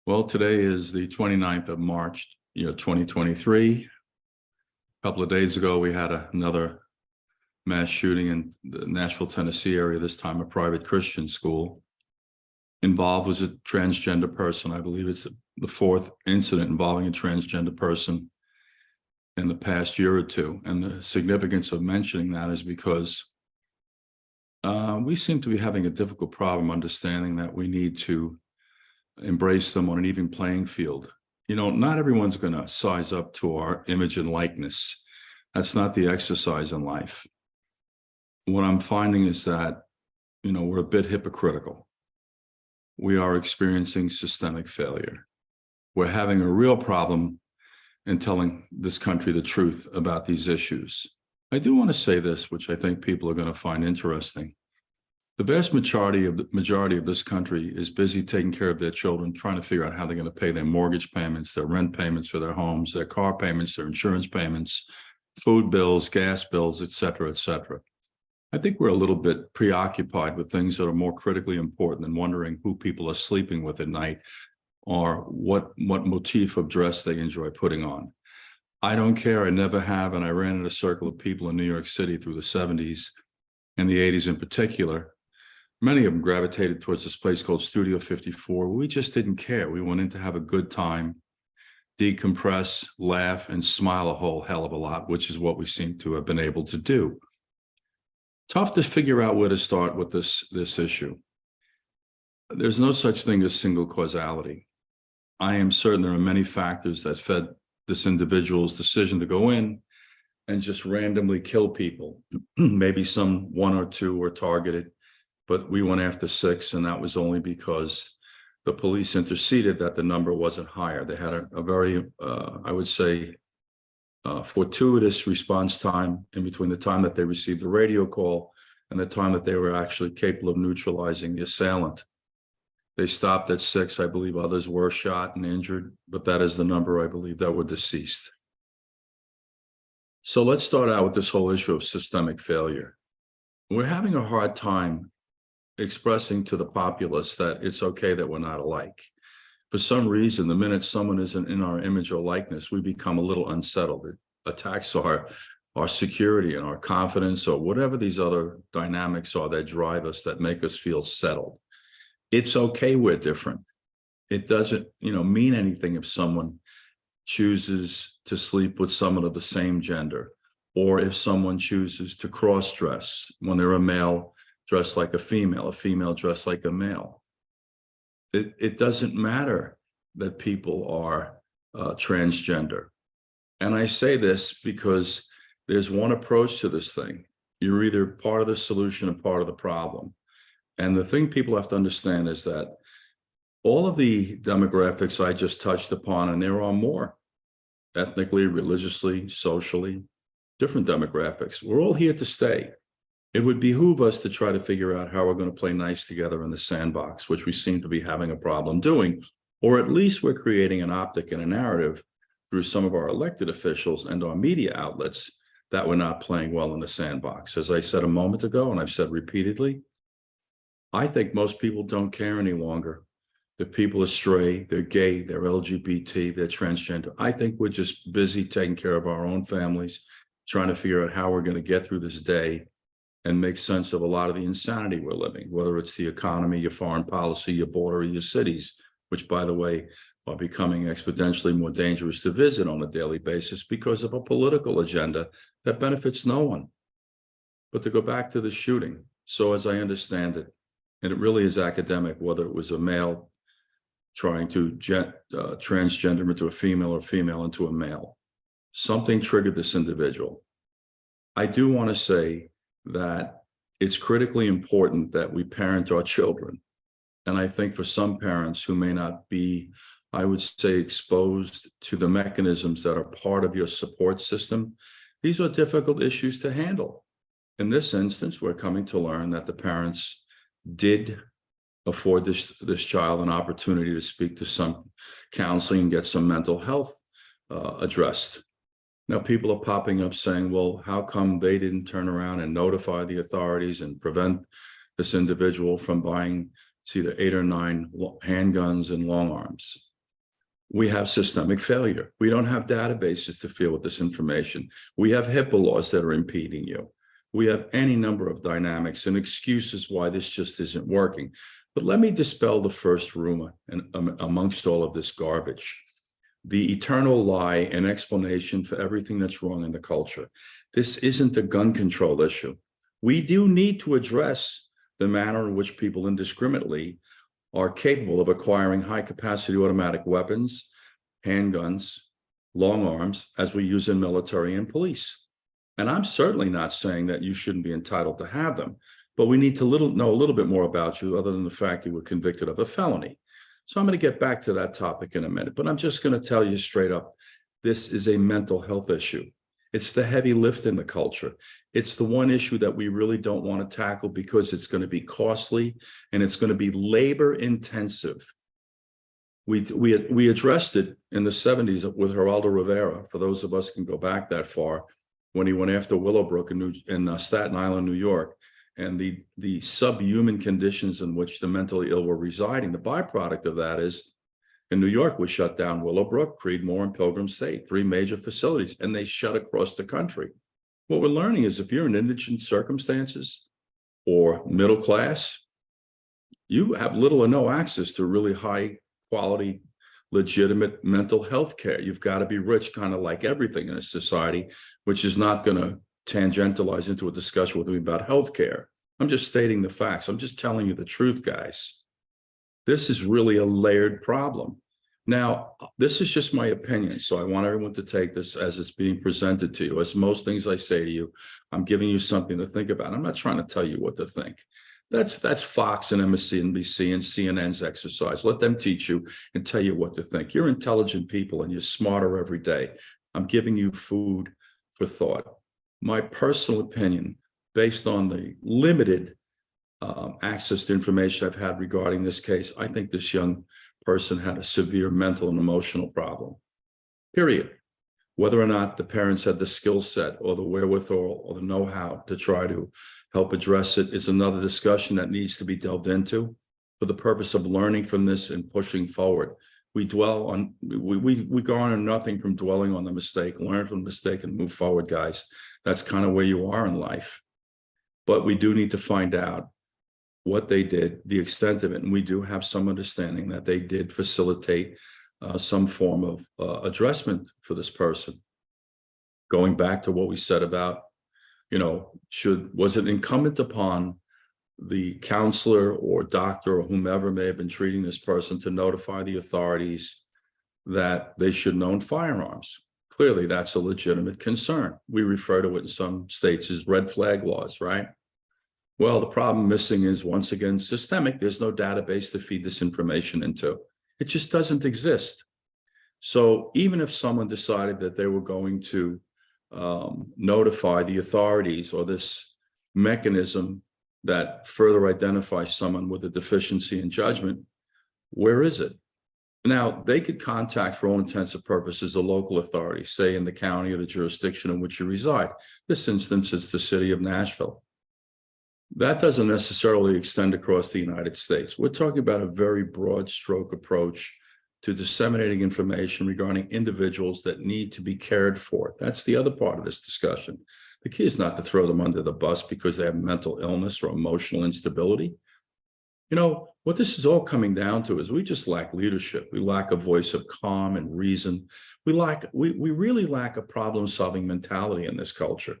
Well, today is the 29th of March, 2023. A couple of days ago, we had another mass shooting in the Nashville, Tennessee area, this time a private Christian school. Involved was a transgender person. I believe it's the fourth incident involving a transgender person in the past year or two. And the significance of mentioning that is because we seem to be having a difficult problem understanding that we need to embrace them on an even playing field. Not everyone's going to size up to our image and likeness. That's not the exercise in life. What I'm finding is that, we're a bit hypocritical. We are experiencing systemic failure. We're having a real problem in telling this country the truth about these issues. I do want to say this, which I think people are going to find interesting. The vast majority of this country is busy taking care of their children, trying to figure out how they're going to pay their mortgage payments, their rent payments for their homes, their car payments, their insurance payments, food bills, gas bills, et cetera, et cetera. I think we're a little bit preoccupied with things that are more critically important than wondering who people are sleeping with at night or what motif of dress they enjoy putting on. I don't care. I never have. And I ran in a circle of people in New York City through the 70s and the 80s in particular. Many of them gravitated towards this place called Studio 54. We just didn't care. We went in to have a good time, decompress, laugh, and smile a whole hell of a lot, which is what we seem to have been able to do. Tough to figure out where to start with this issue. There's no such thing as single causality. I am certain there are many factors that fed this individual's decision to go in and just randomly kill people. Maybe some one or two were targeted, but we went after 6, and that was only because the police interceded that the number wasn't higher. They had a very, I would say, fortuitous response time in between the time that they received the radio call and the time that they were actually capable of neutralizing the assailant. They stopped at 6. I believe others were shot and injured, but that is the number I believe that were deceased. So let's start out with this whole issue of systemic failure. We're having a hard time expressing to the populace that it's okay that we're not alike. For some reason, the minute someone isn't in our image or likeness, we become a little unsettled. It attacks our security and our confidence, or whatever these other dynamics are that drive us, that make us feel settled. It's okay we're different. It doesn't, mean anything if someone chooses to sleep with someone of the same gender, or if someone chooses to cross-dress when they're a male dressed like a female dressed like a male. It doesn't matter that people are transgender. And I say this because there's one approach to this thing. You're either part of the solution or part of the problem. And the thing people have to understand is that all of the demographics I just touched upon, and there are more, ethnically, religiously, socially, different demographics, we're all here to stay. It would behoove us to try to figure out how we're going to play nice together in the sandbox, which we seem to be having a problem doing, or at least we're creating an optic and a narrative through some of our elected officials and our media outlets that we're not playing well in the sandbox. As I said a moment ago, and I've said repeatedly, I think most people don't care any longer that people are stray, they're gay, they're LGBT, they're transgender. I think we're just busy taking care of our own families, trying to figure out how we're going to get through this day and make sense of a lot of the insanity we're living, whether it's the economy, your foreign policy, your border, or your cities, which, by the way, are becoming exponentially more dangerous to visit on a daily basis because of a political agenda that benefits no one. But to go back to the shooting, so as I understand it, and it really is academic, whether it was a male trying to transgender into a female or female into a male, something triggered this individual. I do want to say that it's critically important that we parent our children. And I think for some parents who may not be, I would say, exposed to the mechanisms that are part of your support system, these are difficult issues to handle. In this instance, we're coming to learn that the parents did afford this child an opportunity to speak to some counseling and get some mental health addressed. Now, people are popping up saying, well, how come they didn't turn around and notify the authorities and prevent this individual from buying, it's either 8 or 9 handguns and long arms? we have systemic failure. We don't have databases to fill with this information. We have HIPAA laws that are impeding you. We have any number of dynamics and excuses why this just isn't working. But let me dispel the first rumor and amongst all of this garbage, the eternal lie and explanation for everything that's wrong in the culture. This isn't a gun control issue. We do need to address the manner in which people indiscriminately are capable of acquiring high-capacity automatic weapons, handguns, long arms, as we use in military and police. And I'm certainly not saying that you shouldn't be entitled to have them, but we need to know a little bit more about you other than the fact you were convicted of a felony. So I'm going to get back to that topic in a minute, but I'm just going to tell you straight up, this is a mental health issue. It's the heavy lift in the culture. It's the one issue that we really don't want to tackle because it's going to be costly and it's going to be labor intensive. We addressed it in the 70s with Geraldo Rivera, for those of us who can go back that far, when he went after Willowbrook in Staten Island, New York, and the subhuman conditions in which the mentally ill were residing. The byproduct of that is, in New York, we shut down Willowbrook, Creedmoor, and Pilgrim State, 3 major facilities, and they shut across the country. What we're learning is if you're in indigent circumstances or middle class, you have little or no access to really high quality, legitimate mental health care. You've got to be rich, kind of like everything in a society, which is not going to tangentialize into a discussion with me about health care. I'm just stating the facts. I'm just telling you the truth, guys. This is really a layered problem. Now, this is just my opinion, so I want everyone to take this as it's being presented to you. As most things I say to you, I'm giving you something to think about. I'm not trying to tell you what to think. That's Fox and MSNBC and CNN's exercise. Let them teach you and tell you what to think. You're intelligent people and you're smarter every day. I'm giving you food for thought. My personal opinion, based on the limited access to information I've had regarding this case, I think this young person had a severe mental and emotional problem, period. Whether or not the parents had the skill set or the wherewithal or the know-how to try to help address it is another discussion that needs to be delved into for the purpose of learning from this and pushing forward. We garner nothing from dwelling on the mistake. Learn from the mistake and move forward, guys. That's kind of where you are in life. But we do need to find out what they did, the extent of it, and we do have some understanding that they did facilitate some form of addressment for this person. Going back to what we said about, was it incumbent upon the counselor or doctor or whomever may have been treating this person to notify the authorities that they should own firearms? Clearly, that's a legitimate concern. We refer to it in some states as red flag laws, right? Well, the problem missing is, once again, systemic. There's no database to feed this information into. It just doesn't exist. So even if someone decided that they were going to notify the authorities or this mechanism that further identifies someone with a deficiency in judgment, where is it? Now, they could contact, for all intents and purposes, the local authority, say in the county or the jurisdiction in which you reside. This instance is the city of Nashville. That doesn't necessarily extend across the United States. We're talking about a very broad stroke approach to disseminating information regarding individuals that need to be cared for. That's the other part of this discussion. The key is not to throw them under the bus because they have mental illness or emotional instability. What this is all coming down to is we just lack leadership. We lack a voice of calm and reason. We really lack a problem-solving mentality in this culture.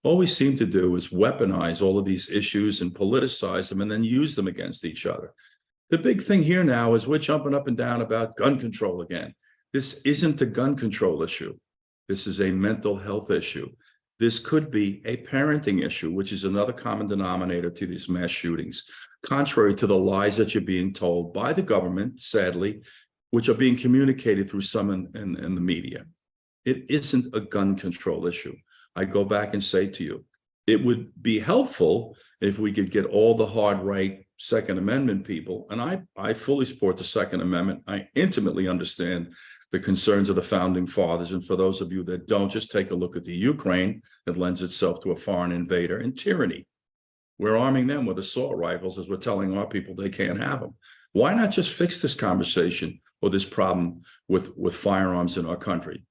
All we seem to do is weaponize all of these issues and politicize them and then use them against each other. The big thing here now is we're jumping up and down about gun control again. This isn't a gun control issue. This is a mental health issue. This could be a parenting issue, which is another common denominator to these mass shootings, contrary to the lies that you're being told by the government, sadly, which are being communicated through some in the media. It isn't a gun control issue. I go back and say to you, it would be helpful if we could get all the hard right Second Amendment people, and I fully support the Second Amendment. I intimately understand the concerns of the founding fathers. And for those of you that don't, just take a look at the Ukraine that lends itself to a foreign invader and tyranny. We're arming them with assault rifles as we're telling our people they can't have them. Why not just fix this conversation or this problem with firearms in our country.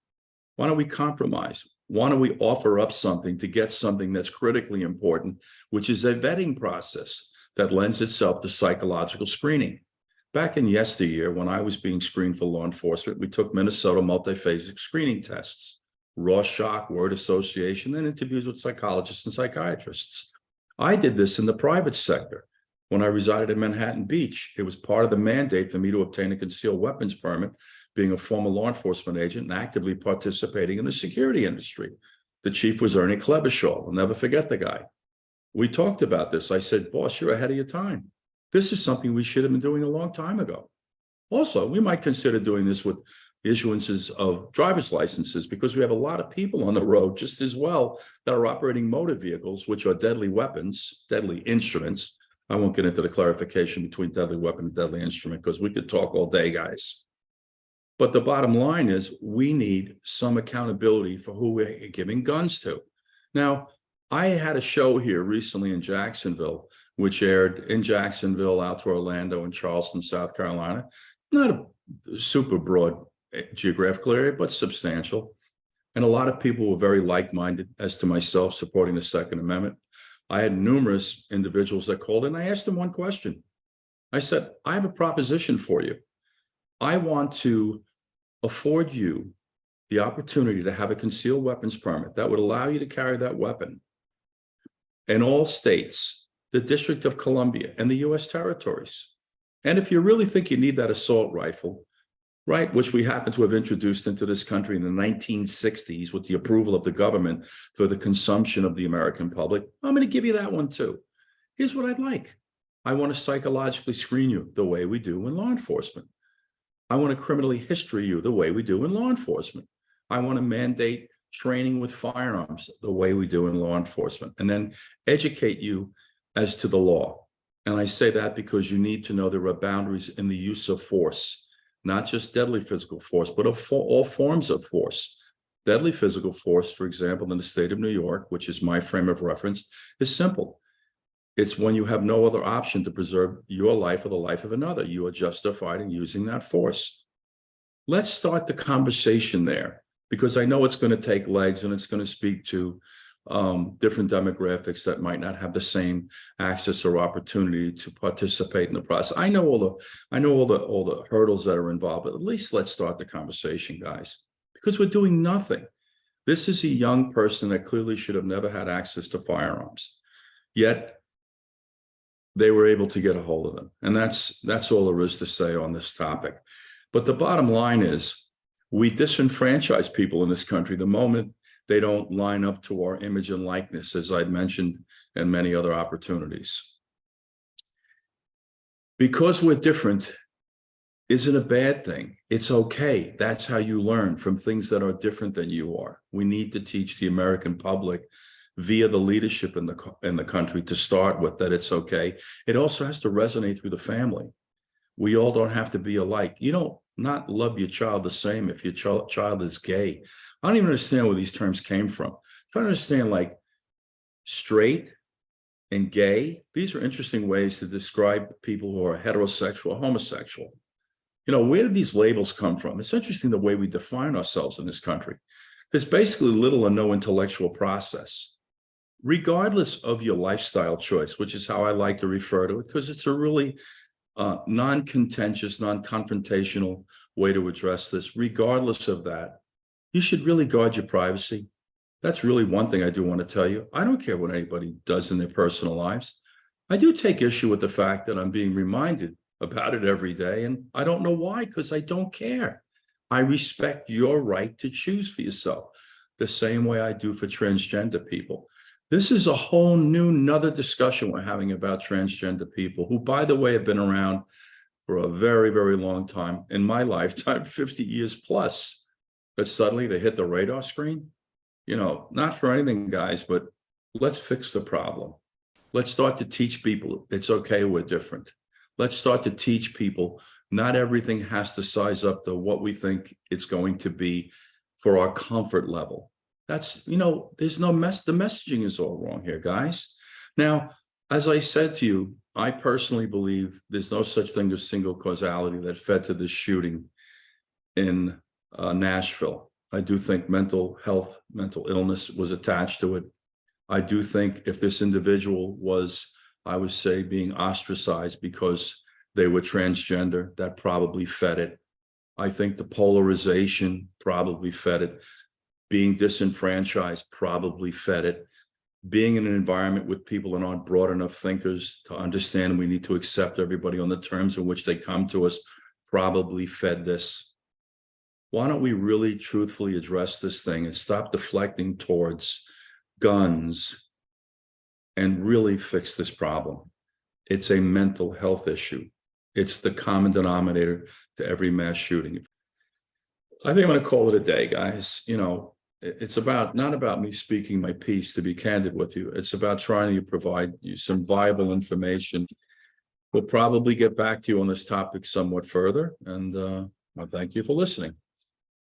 Why don't we compromise? Why don't we offer up something to get something that's critically important, which is a vetting process that lends itself to psychological screening? Back in yesteryear, when I was being screened for law enforcement, we took Minnesota multiphasic screening tests, raw shock, word association, and interviews with psychologists and psychiatrists. I did this in the private sector when I resided in Manhattan Beach. It was part of the mandate for me to obtain a concealed weapons permit, being a former law enforcement agent and actively participating in the security industry. The chief was Ernie Klebershaw. I'll never forget the guy. We talked about this. I said, boss, you're ahead of your time. This is something we should have been doing a long time ago. Also, we might consider doing this with issuances of driver's licenses, because we have a lot of people on the road just as well that are operating motor vehicles, which are deadly weapons, deadly instruments. I won't get into the clarification between deadly weapon and deadly instrument, because we could talk all day, guys. But the bottom line is we need some accountability for who we're giving guns to. Now, I had a show here recently in Jacksonville, which aired in Jacksonville, out to Orlando and Charleston, South Carolina. Not a super broad geographical area, but substantial. And a lot of people were very like-minded, as to myself, supporting the Second Amendment. I had numerous individuals that called in. I asked them one question. I said, I have a proposition for you. I want to afford you the opportunity to have a concealed weapons permit that would allow you to carry that weapon in all states, the District of Columbia, and the U.S. territories. And if you really think you need that assault rifle, right, which we happen to have introduced into this country in the 1960s with the approval of the government for the consumption of the American public, I'm going to give you that one too. Here's what I'd like. I want to psychologically screen you the way we do in law enforcement. I want to criminally history you the way we do in law enforcement. I want to mandate training with firearms the way we do in law enforcement, and then educate you as to the law. And I say that because you need to know there are boundaries in the use of force, not just deadly physical force, but all forms of force. Deadly physical force, for example, in the state of New York, which is my frame of reference, is simple. It's when you have no other option to preserve your life or the life of another. You are justified in using that force. Let's start the conversation there, because I know it's going to take legs and it's going to speak to different demographics that might not have the same access or opportunity to participate in the process. I know all the hurdles that are involved, but at least let's start the conversation, guys, because we're doing nothing. This is a young person that clearly should have never had access to firearms, yet they were able to get a hold of them. And that's all there is to say on this topic. But the bottom line is we disenfranchise people in this country the moment they don't line up to our image and likeness, as I'd mentioned in many other opportunities. Because we're different isn't a bad thing. It's okay. That's how you learn from things that are different than you are. We need to teach the American public via the leadership in the country to start with that it's okay. It also has to resonate through the family. We all don't have to be alike. You don't not love your child the same if your child is gay. I don't even understand where these terms came from. Trying to understand, like, straight and gay. These are interesting ways to describe people who are heterosexual or homosexual. You know, where did these labels come from? It's interesting the way we define ourselves in this country. There's basically little or no intellectual process, regardless of your lifestyle choice, which is how I like to refer to it, because it's a really non-contentious, non-confrontational way to address this. Regardless of that, you should really guard your privacy. That's really one thing I do want to tell you. I don't care what anybody does in their personal lives. I do take issue with the fact that I'm being reminded about it every day, and I don't know why, because I don't care. I respect your right to choose for yourself, the same way I do for transgender people. This is a whole new, another discussion we're having about transgender people, who, by the way, have been around for a very, very long time. In my lifetime, 50 years plus, but suddenly they hit the radar screen. You know, not for anything, guys, but let's fix the problem. Let's start to teach people it's okay, we're different. Let's start to teach people not everything has to size up to what we think it's going to be for our comfort level. That's, you know, there's no the messaging is all wrong here, guys. Now, as I said to you, I personally believe there's no such thing as single causality that fed to this shooting in Nashville. I do think mental health, mental illness was attached to it. I do think if this individual was, I would say, being ostracized because they were transgender, that probably fed it. I think the polarization probably fed it. Being disenfranchised probably fed it. Being in an environment with people that aren't broad enough thinkers to understand we need to accept everybody on the terms in which they come to us probably fed this. Why don't we really truthfully address this thing and stop deflecting towards guns and really fix this problem? It's a mental health issue. It's the common denominator to every mass shooting. I think I'm going to call it a day, guys. You know, it's not about me speaking my piece, to be candid with you. It's about trying to provide you some viable information. We'll probably get back to you on this topic somewhat further, and I thank you for listening.